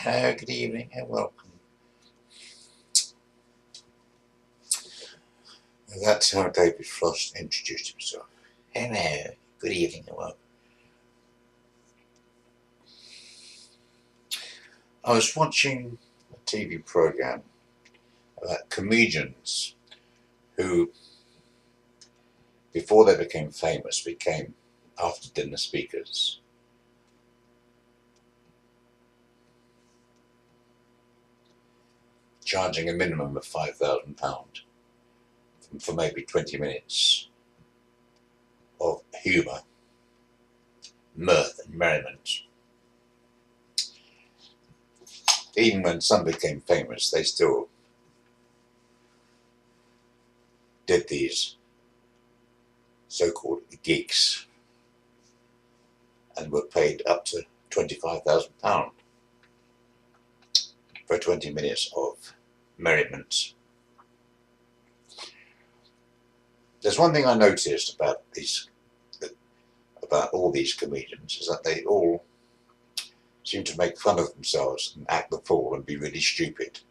Hello, good evening and welcome. That's how David Frost introduced himself. Hello, good evening and welcome. I was watching a TV program about comedians who, before they became famous, became after dinner speakers. Charging a minimum of £5,000 for maybe 20 minutes of humour, mirth and merriment. Even when some became famous, they still did these so-called gigs and were paid up to £25,000 for 20 minutes of merriment. There's one thing I noticed about all these comedians is that they all seem to make fun of themselves and act the fool and be really stupid.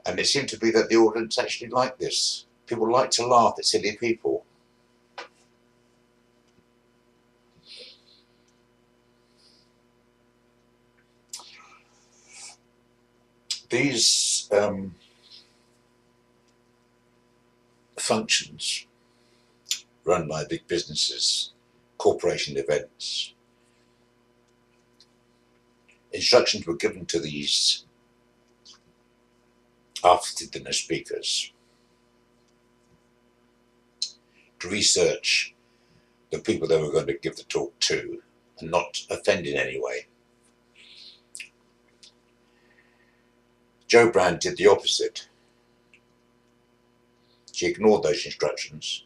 And it seemed to be that the audience actually liked this. People like to laugh at silly people. These functions run by big businesses, corporation events, instructions were given to these after dinner speakers to research the people they were going to give the talk to and not offend in any way. Jo Brand did the opposite. She ignored those instructions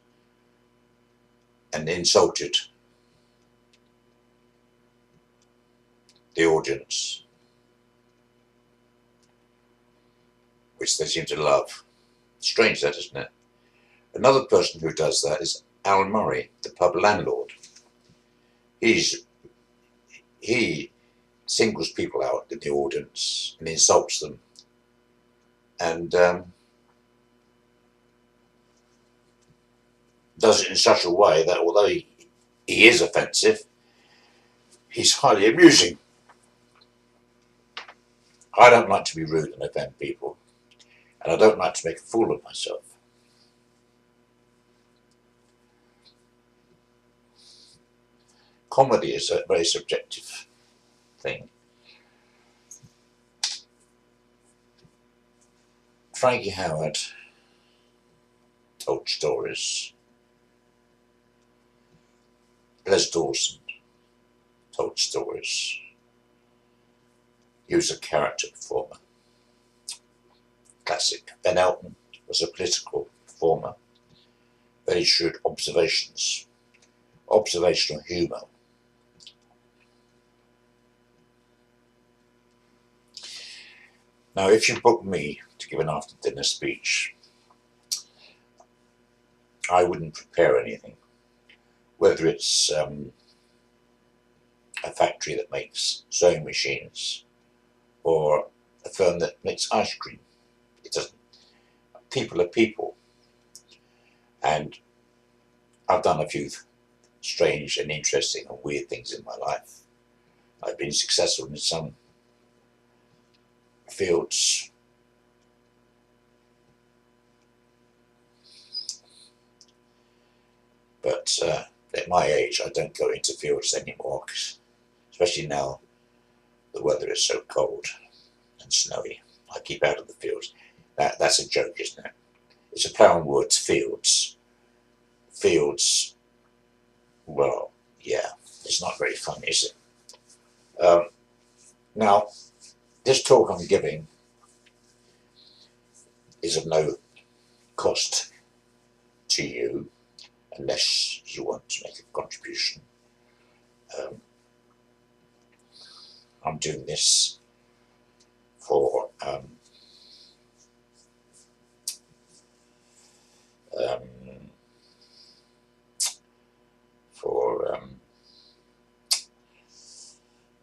and insulted the audience, which they seem to love. Strange that, isn't it? Another person who does that is Al Murray, the pub landlord. He singles people out in the audience and insults them, and does it in such a way that although he is offensive, he's highly amusing. I don't like to be rude and offend people, and I don't like to make a fool of myself. Comedy is a very subjective thing. Frankie Howerd told stories. Les Dawson told stories. He was a character performer. Classic. Ben Elton was a political performer. Very shrewd observations. Observational humour. Now, if you book me to give an after-dinner speech, I wouldn't prepare anything. Whether it's a factory that makes sewing machines or a firm that makes ice cream, it doesn't. People are people, and I've done a few strange and interesting and weird things in my life. I've been successful in some fields, but at my age I don't go into fields anymore, especially now the weather is so cold and snowy. I keep out of the fields. That's a joke, isn't it? It's a play on words. Fields, well, yeah, it's not very fun, is it? Now, this talk I'm giving is of no cost to you unless you want to make a contribution. I'm doing this for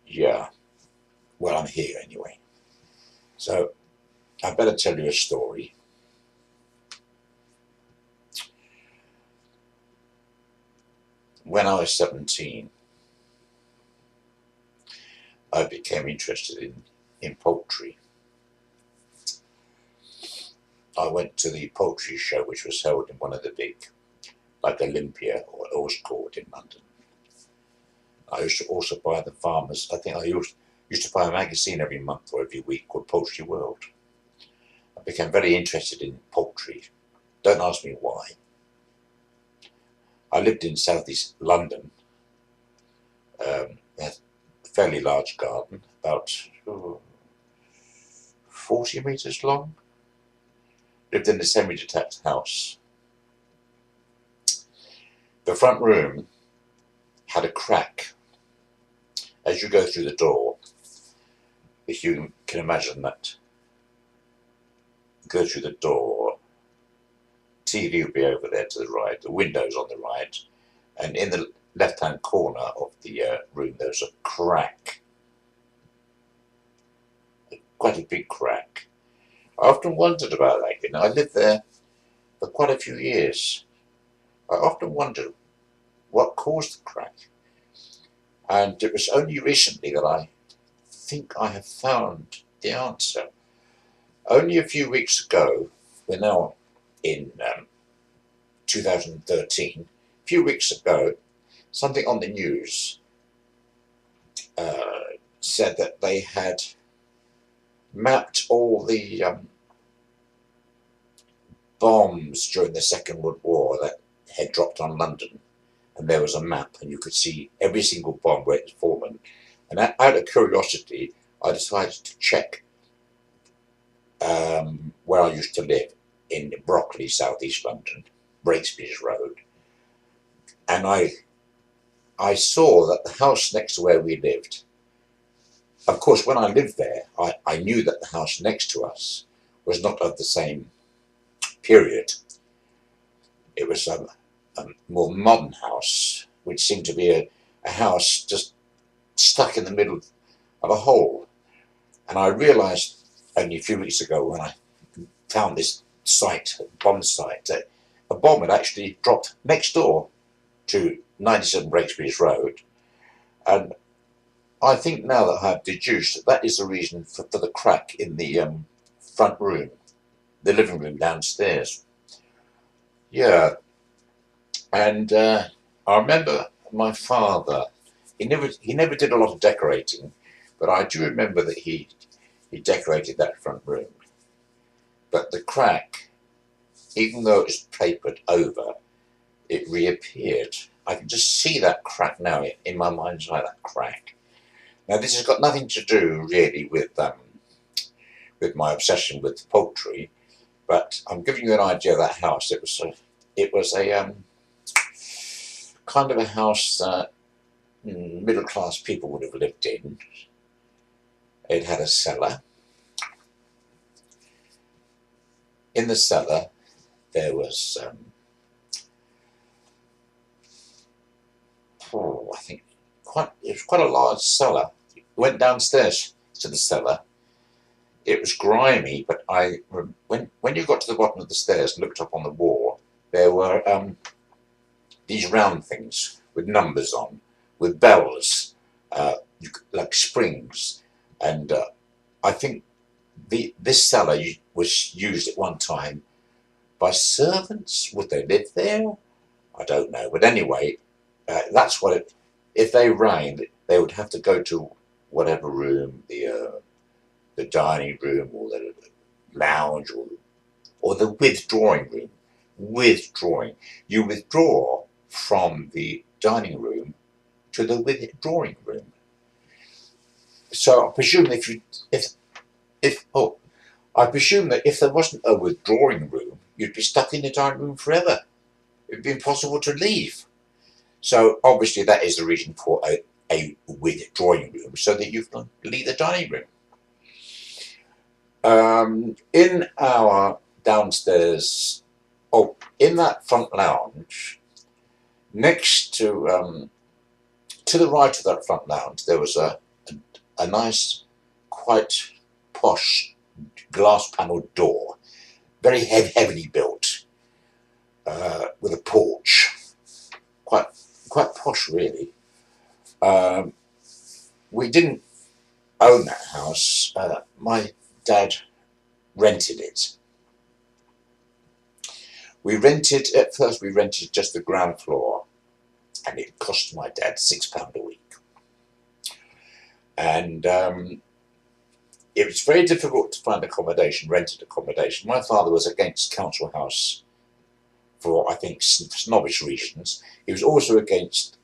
yeah, well, I'm here anyway. I better tell you a story. When I was 17, I became interested in poultry. I went to the poultry show, which was held in one of the big, like Olympia, or it was called, in London. I used to also buy the farmers, I think I used to buy a magazine every month or every week called Poultry World. I became very interested in poultry. Don't ask me why. I lived in southeast London. We had a fairly large garden, about 40 metres long. Lived in a semi-detached house. The front room had a crack. As you go through the door, if you can imagine that, go through the door, TV would be over there to the right, the windows on the right, and in the left-hand corner of the room there's a crack, quite a big crack. I often wondered about that. You know, I lived there for quite a few years. I often wondered what caused the crack, and it was only recently that I think I have found the answer. Only a few weeks ago, we're now in 2013, a few weeks ago, something on the news said that they had mapped all the bombs during the Second World War that had dropped on London, and there was a map and you could see every single bomb where it had fallen. And out of curiosity, I decided to check where I used to live in Brockley, southeast London, Breakspears Road, and I saw that the house next to where we lived, of course when I lived there I knew that the house next to us was not of the same period. It was a more modern house, which seemed to be a house just stuck in the middle of a hole. And I realised only a few weeks ago when I found this site, bomb site, that a bomb had actually dropped next door to 97 Breakspears Road. And I think now that I have deduced that that is the reason for the crack in the front room, the living room downstairs. Yeah, and I remember my father, he never did a lot of decorating, but I do remember that he decorated that front room. But the crack, even though it was papered over, it reappeared. I can just see that crack now in my mind's eye, that crack. Now this has got nothing to do really with my obsession with poultry, but I'm giving you an idea of that house. It was a kind of a house that middle-class people would have lived in. It had a cellar. In the cellar there was I think it was quite a large cellar. Went downstairs to the cellar. It was grimy, but when you got to the bottom of the stairs and looked up on the wall, there were these round things with numbers on, with bells, like springs, and I think this cellar was used at one time by servants. Would they live there? I don't know, but anyway, that's what it. If they rained, they would have to go to whatever room, the dining room or the lounge or the withdrawing room. Withdrawing. You withdraw from the dining room to the withdrawing room. So I presume I presume that if there wasn't a withdrawing room, you'd be stuck in the dining room forever. It'd be impossible to leave. So obviously that is the reason for a withdrawing room, so that you can leave the dining room. In our downstairs, in that front lounge, next to the right of that front lounge, there was a nice, quite posh glass panelled door, very heavily built, with a porch, quite posh really. We didn't own that house. My dad rented it. At first we rented just the ground floor, and it cost my dad £6 a week. And it was very difficult to find accommodation, rented accommodation. My father was against council house for, I think, snobbish reasons. He was also against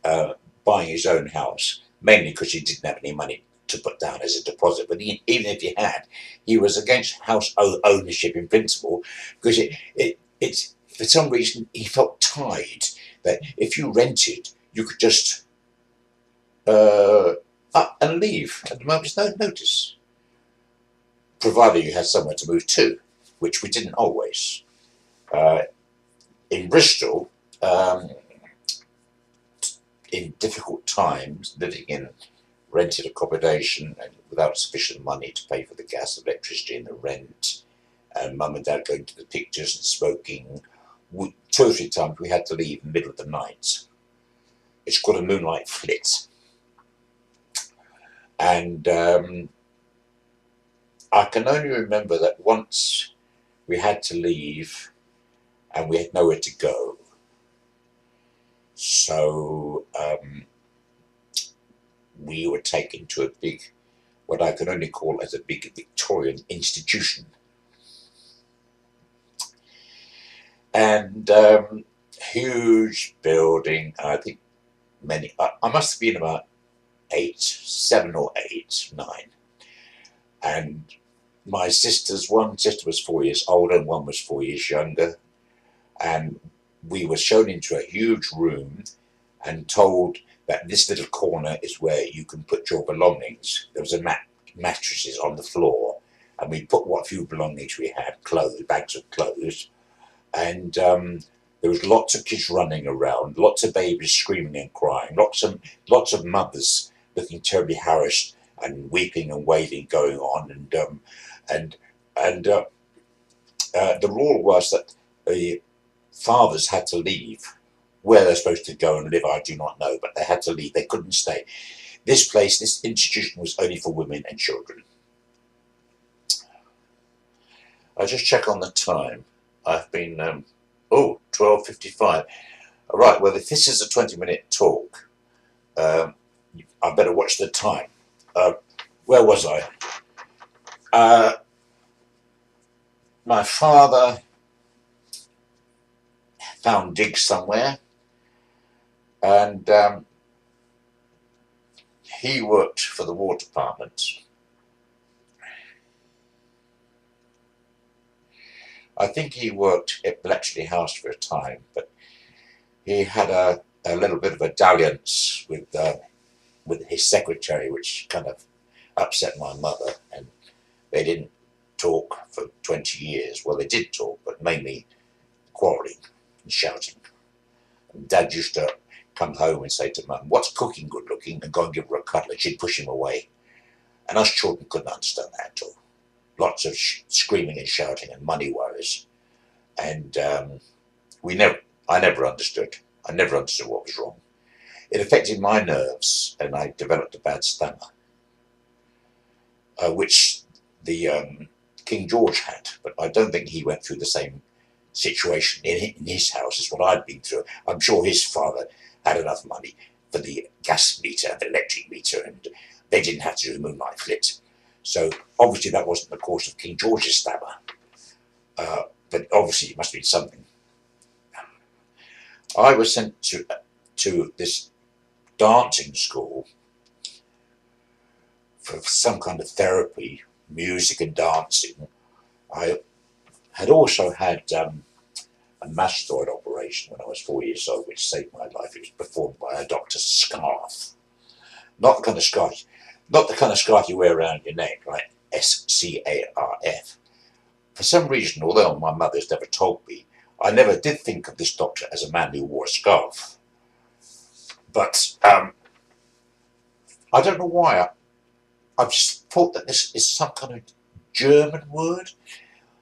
buying his own house, mainly because he didn't have any money to put down as a deposit. But even if he had, he was against house ownership in principle, because it's for some reason he felt tied that if you rented, you could just up and leave at the moment's notice, provided you had somewhere to move to, which we didn't always. In Bristol, in difficult times, living in rented accommodation and without sufficient money to pay for the gas, electricity and the rent, and mum and dad going to the pictures and smoking, 2 or 3 times we had to leave in the middle of the night. It's called a moonlight flit. And I can only remember that once we had to leave and we had nowhere to go. So we were taken to a big, what I can only call as a big Victorian institution. And huge building, I think I must have been about 7 or 8, 9. And my sisters, one sister was 4 years older and one was 4 years younger. And we were shown into a huge room and told that this little corner is where you can put your belongings. There was a mattresses on the floor, and we put what few belongings we had, clothes, bags of clothes. And there was lots of kids running around, lots of babies screaming and crying, lots of mothers looking terribly harassed and weeping and wailing going on. And the rule was that the fathers had to leave. Where they're supposed to go and live, I do not know, but they had to leave. They couldn't stay. This place, this institution was only for women and children. I just check on the time. I've been, 12:55. All right, well, if this is a 20-minute talk, I better watch the time. Where was I? My father found digs somewhere, and he worked for the War Department. I think he worked at Bletchley House for a time, but he had a little bit of a dalliance with his secretary, which kind of upset my mother, and they didn't talk for 20 years. Well, they did talk, but mainly quarrelling and shouting. And Dad used to come home and say to Mum, "What's cooking good looking?" and go and give her a cuddle. She'd push him away. And us children couldn't understand that at all. Lots of screaming and shouting and money worries. And I never understood. I never understood what was wrong. It affected my nerves, and I developed a bad stammer, which the King George had, but I don't think he went through the same situation in his house as what I'd been through. I'm sure his father had enough money for the gas meter and the electric meter, and they didn't have to do the moonlight flit. So obviously that wasn't the cause of King George's stammer, but obviously it must have been something. I was sent to this dancing school for some kind of therapy, music and dancing. I had also had a mastoid operation when I was 4 years old, which saved my life. It was performed by a Dr. Scarf. Not the kind of scarf you wear around your neck, like SCARF. For some reason, although my mother's never told me, I never did think of this doctor as a man who wore a scarf. But I don't know why. I've just thought that this is some kind of German word?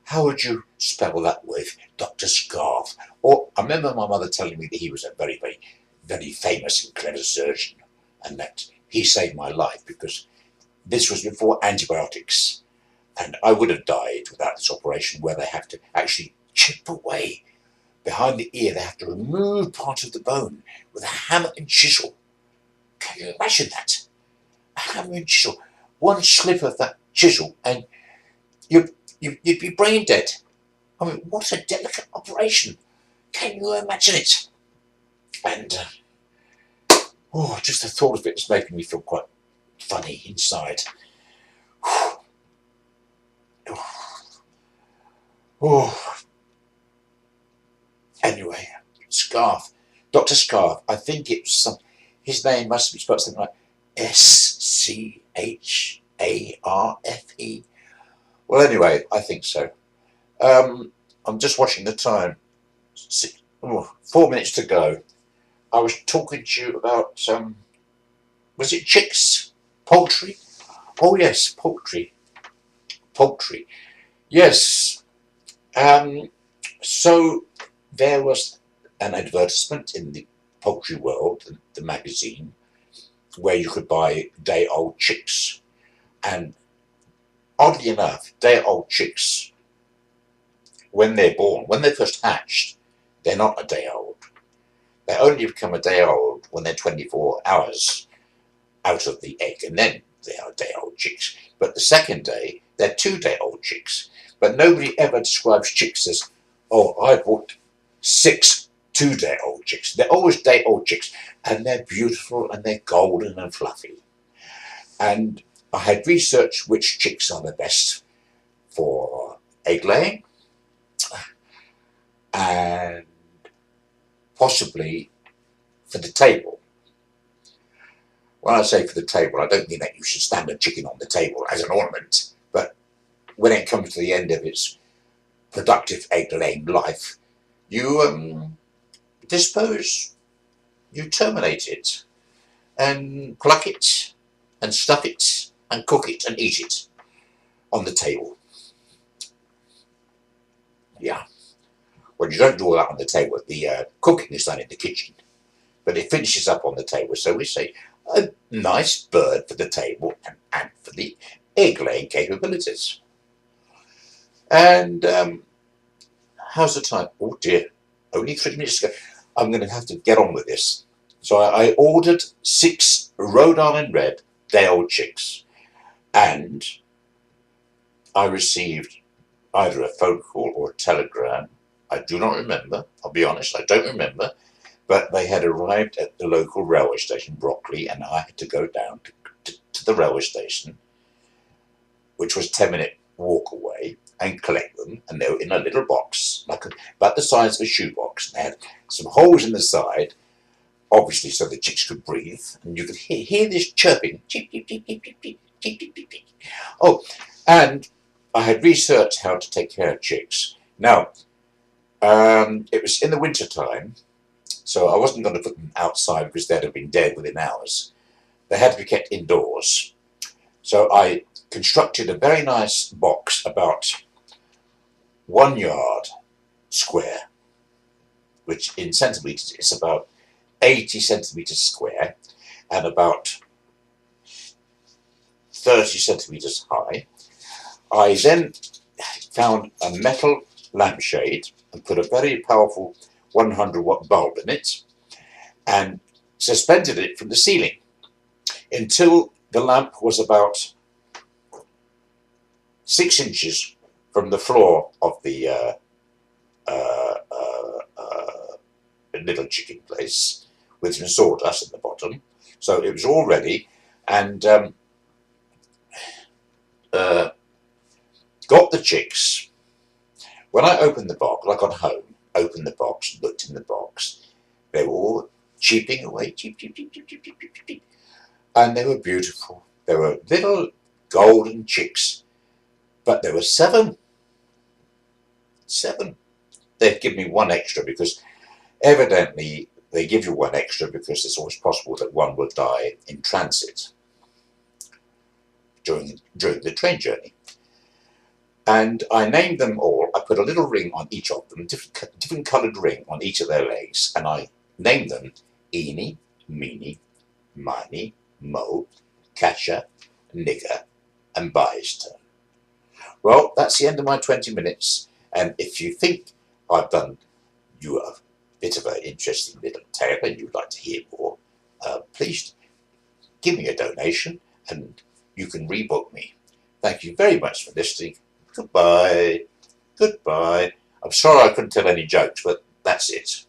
How would you spell that word? Dr. Scarf. Or I remember my mother telling me that he was a very, very, very famous and clever surgeon, and that he saved my life because this was before antibiotics, and I would have died without this operation where they have to actually chip away behind the ear. They have to remove part of the bone with a hammer and chisel. Can you imagine that? A hammer and chisel. One slip of that chisel and you'd be brain dead. I mean, what a delicate operation. Can you imagine it? And, just the thought of it is making me feel quite funny inside. Anyway, Scarf. Dr. Scarf, I think it's his name must be spelled something like Scharfe. Well, anyway, I think so. I'm just watching the time. 4 minutes to go. I was talking to you about, was it chicks? Poultry? Oh, yes, poultry. Poultry. Yes. So there was an advertisement in the Poultry World, the magazine, where you could buy day-old chicks. And oddly enough, day-old chicks, when they're born, when they're first hatched, they're not a day old. They only become a day old when they're 24 hours out of the egg, and then they are day-old chicks. But the second day, they're 2-day-old chicks. But nobody ever describes chicks as, oh, I bought 6 2-day-old chicks. They're always day-old chicks, and they're beautiful, and they're golden and fluffy. And I had researched which chicks are the best for egg laying, and possibly for the table. When I say for the table, I don't mean that you should stand a chicken on the table as an ornament, but when it comes to the end of its productive egg-laying life, you you terminate it and pluck it and stuff it and cook it and eat it on the table. Yeah. Well, you don't do all that on the table. The cooking is done in the kitchen, but it finishes up on the table. So we say a nice bird for the table and for the egg-laying capabilities. And how's the time? Oh dear, only 3 minutes to go. I'm going to have to get on with this. So I ordered 6 Rhode Island red day-old chicks, and I received either a phone call or a telegram. I do not remember. I'll be honest, I don't remember. But they had arrived at the local railway station, Brockley, and I had to go down to the railway station, which was a 10-minute walk away, and collect them. And they were in a little box, about the size of a shoebox. And they had some holes in the side, obviously so the chicks could breathe. And you could hear this chirping. Cheep, cheep, cheep, cheep, cheep, cheep, cheep, cheep, cheep, cheep. Oh, and I had researched how to take care of chicks. Now, it was in the winter time, so I wasn't going to put them outside because they'd have been dead within hours. They had to be kept indoors. So I constructed a very nice box about 1 yard square, which in centimetres is about 80 centimetres square and about 30 centimetres high. I then found a metal lampshade and put a very powerful 100-watt bulb in it and suspended it from the ceiling until the lamp was about 6 inches from the floor of the little chicken place with some sawdust at the bottom. So it was all ready, and got the chicks. When I opened the box, I got home, opened the box, looked in the box, they were all cheeping away, cheep, cheep, cheep, cheep, cheep, cheep, cheep, cheep. And they were beautiful. They were little golden chicks, but there were 7. 7. They'd give me 1 extra because evidently they give you 1 extra because it's always possible that one will die in transit during the train journey. And I named them all. I put a little ring on each of them, different coloured ring on each of their legs, and I named them Eenie, Meenie, Miny, Mo, Catcher, Nigger, and Byster. Well, that's the end of my 20 minutes. And if you think I've done you a bit of an interesting little tale and you'd like to hear more, please give me a donation and you can rebook me. Thank you very much for listening. Goodbye. Goodbye. I'm sorry I couldn't tell any jokes, but that's it.